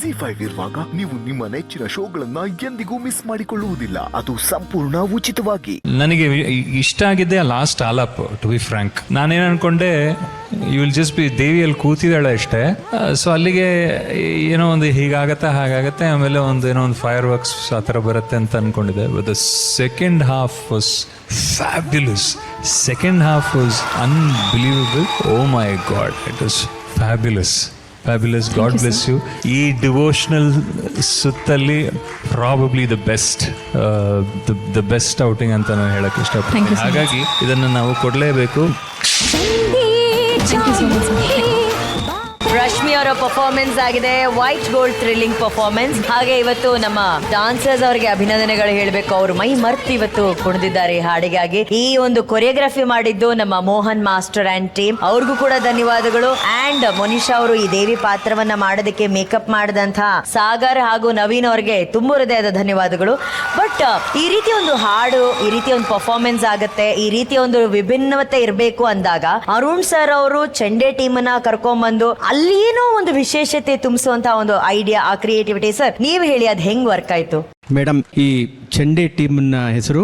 ZEE5 ಇರುವಾಗ ನೀವು ನಿಮ್ಮ ನೆಚ್ಚಿನ ಶೋಗಳನ್ನ ಎಂದಿಗೂ ಮಿಸ್ ಮಾಡಿಕೊಳ್ಳುವುದಿಲ್ಲ. ಅದು ಸಂಪೂರ್ಣ ಉಚಿತವಾಗಿ. ನನಗೆ ಇಷ್ಟ ಆಗಿದ್ದೆ ಲಾಸ್ಟ್ ಆಲಾಪ್, ಟು ಬಿ ಫ್ರಾಂಕ್. ನಾನೇನು ಅನ್ಕೊಂಡೆ, ಯು ವಿಲ್ ಜಸ್ಟ್ ಬಿ ದೇವಿಯಲ್ಲಿ ಕೂತಿದ್ದಾಳೆ ಅಷ್ಟೇ, ಸೊ ಅಲ್ಲಿಗೆ ಏನೋ ಒಂದು ಹೀಗಾಗತ್ತೆ ಹಾಗಾಗತ್ತೆ, ಆಮೇಲೆ ಏನೋ ಒಂದು ಫೈರ್ ವರ್ಕ್ಸ್ ಆ ಥರ ಬರುತ್ತೆ ಅಂತ ಅನ್ಕೊಂಡಿದ್ದೆ. But the second half was fabulous. Second half was unbelievable. Oh my God, it was fabulous. Fabulous. God bless you. ಈ ಡಿವೋಷನಲ್ ಸುತ್ತಲ್ಲಿ ಪ್ರಾಬಬ್ಲಿ ದ ಬೆಸ್ಟ್ ಔಟಿಂಗ್ ಅಂತ ನಾನು ಹೇಳಕ್ ಇಷ್ಟಪಡ್ತೀನಿ. ಹಾಗಾಗಿ ಇದನ್ನು ನಾವು ಕೊಡಲೇಬೇಕು. ರಶ್ಮಿ ಅವರ ಪರ್ಫಾರ್ಮೆನ್ಸ್ ಆಗಿದೆ, ವೈಟ್ ಗೋಲ್ಡ್ ಥ್ರಿಲ್ಲಿಂಗ್ ಪರ್ಫಾರ್ಮೆನ್ಸ್. ಹಾಗೆ ಇವತ್ತು ನಮ್ಮ ಡಾನ್ಸರ್ಸ್ ಅವರಿಗೆ ಅಭಿನಂದನೆಗಳು ಹೇಳಬೇಕು. ಅವರು ಮೈ ಮರ್ತು ಇವತ್ತು ಕುಣಿದಿದ್ದಾರೆ ಹಾಡಿಗಾಗಿ. ಈ ಒಂದು ಕೊರಿಯೋಗ್ರಫಿ ಮಾಡಿದ್ದು ನಮ್ಮ ಮೋಹನ್ ಮಾಸ್ಟರ್ ಅಂಡ್ ಟೀಮ್, ಅವ್ರಿಗೂ ಕೂಡ ಧನ್ಯವಾದಗಳು. ಅಂಡ್ ಮೋನಿಶಾ ಅವರು ಈ ದೇವಿ ಪಾತ್ರವನ್ನ ಮಾಡೋದಕ್ಕೆ ಮೇಕಪ್ ಮಾಡಿದಂತಹ ಸಾಗರ್ ಹಾಗೂ ನವೀನ್ ಅವರಿಗೆ ತುಂಬ ಹೃದಯದ ಧನ್ಯವಾದಗಳು. ಬಟ್ ಈ ರೀತಿ ಒಂದು ಹಾಡು, ಈ ರೀತಿ ಒಂದು ಪರ್ಫಾರ್ಮೆನ್ಸ್ ಆಗುತ್ತೆ, ಈ ರೀತಿ ಒಂದು ವಿಭಿನ್ನತೆ ಇರಬೇಕು ಅಂದಾಗ ಅರುಣ್ ಸರ್ ಅವರು ಚೆಂಡೆ ಟೀಮ್ ಅನ್ನ ಕರ್ಕೊಂಡ್ಬಂದು ಅಲ್ಲಿ ಏನೋ ಒಂದು ವಿಶೇಷತೆ ತುಂಬಿಸುವಂತ ಒಂದು ಐಡಿಯಾ, ಆ ಕ್ರಿಯೇಟಿವಿಟಿ. ಸರ್ ನೀವು ಹೇಳಿ, ಅದು ಹೆಂಗ್ ವರ್ಕ್ ಆಯ್ತು? ಮೇಡಮ್, ಈ ಚೆಂಡೆ ಟೀಮ್ನ ಹೆಸರು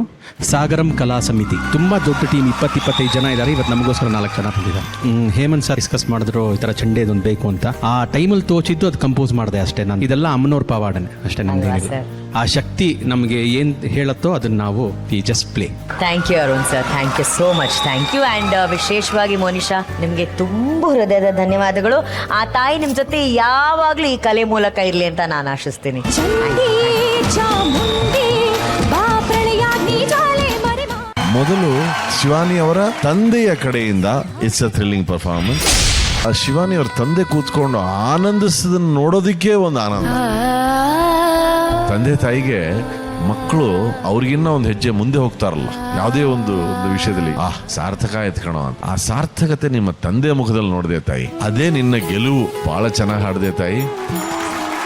ಸಾಗರಂ ಕಲಾ ಸಮಿತಿ. ತುಂಬ ದೊಡ್ಡ ಟೀಮ್, 20-25 ಜನ ಇದ್ದಾರೆ. ಇವತ್ತು ನಮಗೋಸ್ಕರ 4 ಜನ ಬಂದಿದ್ದಾರೆ. ಹೇಮಂತ್ ಸರ್ ಡಿಸ್ಕಸ್ ಮಾಡಿದ್ರು ಈ ಥರ ಚೆಂಡೆ ಇದೊಂದು ಬೇಕು ಅಂತ. ಆ ಟೈಮಲ್ಲಿ ತೋಚಿದ್ದು ಅದು ಕಂಪೋಸ್ ಮಾಡಿದೆ ಅಷ್ಟೇ ನಾನು. ಇದೆಲ್ಲ ಅಮ್ಮನವ್ರ ಪಾವಾಡನೆ ಅಷ್ಟೇ. ನಮ್ಗೆ ಆ ಶಕ್ತಿ ನಮಗೆ ಏನು ಹೇಳುತ್ತೋ ಅದನ್ನ ನಾವು just play. Thank you Arun sir, thank you so much. Thank you. And ವಿಶೇಷವಾಗಿ ಮೋನಿಶಾ, ನಿಮಗೆ ತುಂಬ ಹೃದಯದ ಧನ್ಯವಾದಗಳು. ಆ ತಾಯಿ ನಿಮ್ಮ ಜೊತೆ ಯಾವಾಗಲೂ ಈ ಕಲೆ ಮೂಲಕ ಇರಲಿ ಅಂತ ನಾನು ಆಶಿಸ್ತೀನಿ. ಮೊದಲು ಶಿವಾನಿ ಅವರ ತಂದೆಯ ಕಡೆಯಿಂದ ಇಟ್ಸ್ ಅ ಥ್ರಿಲ್ಲಿಂಗ್ ಪರ್ಫಾರ್ಮೆನ್ಸ್. ಆ ಶಿವಾನಿ ಅವ್ರ ತಂದೆ ಕೂತ್ಕೊಂಡು ಆನಂದಿಸೋದನ್ನ ನೋಡೋದಕ್ಕೆ ಒಂದು ಆನಂದ. ತಂದೆ ತಾಯಿಗೆ ಮಕ್ಕಳು ಅವ್ರಿಗಿನ್ನ ಒಂದು ಹೆಜ್ಜೆ ಮುಂದೆ ಹೋಗ್ತಾರಲ್ಲ ಯಾವುದೇ ಒಂದು ವಿಷಯದಲ್ಲಿ, ಸಾರ್ಥಕ ಆಯ್ತು ಕಣೋ ಅಂತ. ಆ ಸಾರ್ಥಕತೆ ನಿಮ್ಮ ತಂದೆ ಮುಖದಲ್ಲಿ ನೋಡಿದೆ ತಾಯಿ. ಅದೇ ನಿನ್ನ ಗೆಲುವು. ಬಹಳ ಚೆನ್ನಾಗಿ ಹಾಡಿದೆ ತಾಯಿ.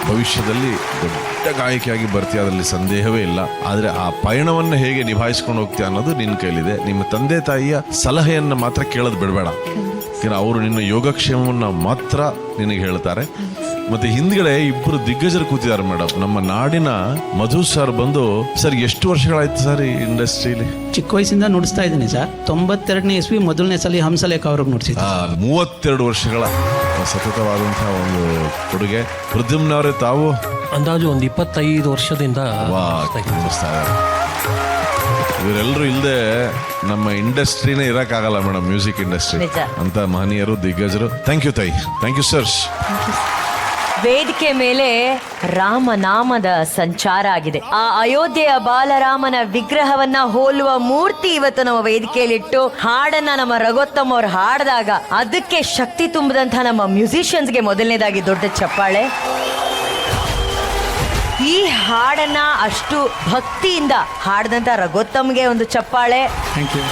ಭವಿಷ್ಯದಲ್ಲಿ ದೊಡ್ಡ ಗಾಯಕಿಯಾಗಿ ಬರ್ತೀಯ, ಅದರಲ್ಲಿ ಸಂದೇಹವೇ ಇಲ್ಲ. ಆದರೆ ಆ ಪಯಣವನ್ನು ಹೇಗೆ ನಿಭಾಯಿಸ್ಕೊಂಡು ಹೋಗ್ತೀಯ ಅನ್ನೋದು ನಿನ್ನ ಕೈಲಿದೆ. ನಿಮ್ಮ ತಂದೆ ತಾಯಿಯ ಸಲಹೆಯನ್ನು ಮಾತ್ರ ಕೇಳೋದು ಬಿಡಬೇಡ. ಅವರು ನಿನ್ನ ಯೋಗಕ್ಷೇಮವನ್ನು ಮಾತ್ರ ನಿನಗೆ ಹೇಳ್ತಾರೆ. ಮತ್ತೆ ಹಿಂದ್ಗಡೆ 2 ದಿಗ್ಗಜರು ಕೂತಿದ್ದಾರೆ ಮೇಡಮ್. ನಮ್ಮ ನಾಡಿನ ಮಧು ಸರ್ ಬಂದು, ಸರ್ ಎಷ್ಟು ವರ್ಷಗಳಾಯ್ತು ಸರ್ ಈ ಇಂಡಸ್ಟ್ರಿಲಿ? ಚಿಕ್ಕ ವಯಸ್ಸಿಂದ ನುಡಿಸ್ತಾ ಇದ್ದೀನಿ ಸರ್. 92ನೇ ಇಸ್ವಿ ಮೊದಲನೇ ಸಲ ಹಂಸಲೇಖ ಅವ್ರಿಗೆ ನುಡಿಸಿದ್ದೆ. 32 ವರ್ಷಗಳ ಸತತವಾದಂತಹ ಒಂದು ಕೊಡುಗೆ. ಪ್ರದ್ಯುಮ್ನವರೇ, ತಾವು ಅಂದಾಜು ಒಂದು 25 ವರ್ಷದಿಂದ ನುಡಿಸ್ತಾ ಇದ್ದಾರೆ. ಇವರೆಲ್ಲರೂ ಇಲ್ಲದೆ ನಮ್ಮ ಇಂಡಸ್ಟ್ರಿನೇ ಇರಕ್ಕಾಗಲ್ಲ ಮೇಡಮ್, ಮ್ಯೂಸಿಕ್ ಇಂಡಸ್ಟ್ರಿ ಅಂತ ಮಹನೀಯರು, ದಿಗ್ಗಜರು. ಥ್ಯಾಂಕ್ ಯು ತಾಯಿ, ಥ್ಯಾಂಕ್ ಯು ಸರ್ಸ್. ವೇದಿಕೆ ಮೇಲೆ ರಾಮನಾಮದ ಸಂಚಾರ ಆಗಿದೆ. ಆ ಅಯೋಧ್ಯೆಯ ಬಾಲರಾಮನ ವಿಗ್ರಹವನ್ನ ಹೋಲುವ ಮೂರ್ತಿ ಇವತ್ತು ನಮ್ಮ ವೇದಿಕೆಯಲ್ಲಿಟ್ಟು ಹಾಡನ್ನ ನಮ್ಮ ರಘೋತ್ತಮ್ ಅವ್ರು ಹಾಡಿದಾಗ ಅದಕ್ಕೆ ಶಕ್ತಿ ತುಂಬಿದಂತಹ ನಮ್ಮ ಮ್ಯೂಸಿಷಿಯನ್ಸ್ಗೆ ಮೊದಲನೇದಾಗಿ ದೊಡ್ಡ ಚಪ್ಪಾಳೆ. ಈ ಹಾಡನ್ನ ಅಷ್ಟು ಭಕ್ತಿಯಿಂದ ಹಾಡದಂತ ರಘೋತ್ತಮ್ಗೆ ಒಂದು ಚಪ್ಪಾಳೆ. Thank you.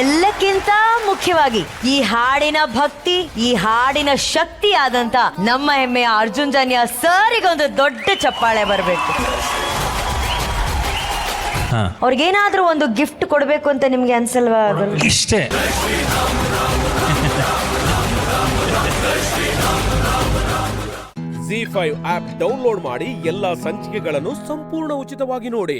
ಎಲ್ಲಕ್ಕಿಂತ ಮುಖ್ಯವಾಗಿ ಈ ಹಾಡಿನ ಭಕ್ತಿ, ಈ ಹಾಡಿನ ಶಕ್ತಿ ಆದಂತ ನಮ್ಮ ಹೆಮ್ಮೆಯ ಅರ್ಜುನ್ ಜನ್ಯ ಸರಿಗೆ ಒಂದು ದೊಡ್ಡ ಚಪ್ಪಾಳೆ ಬರಬೇಕು. ಅವ್ರಿಗೇನಾದ್ರೂ ಒಂದು ಗಿಫ್ಟ್ ಕೊಡ್ಬೇಕು ಅಂತ ನಿಮ್ಗೆ ಅನ್ಸಲ್ವಾ? ಇಷ್ಟೇ. ZEE5 ಆಪ್ ಡೌನ್ಲೋಡ್ ಮಾಡಿ ಎಲ್ಲಾ ಸಂಚಿಕೆಗಳನ್ನು ಸಂಪೂರ್ಣ ಉಚಿತವಾಗಿ ನೋಡಿ.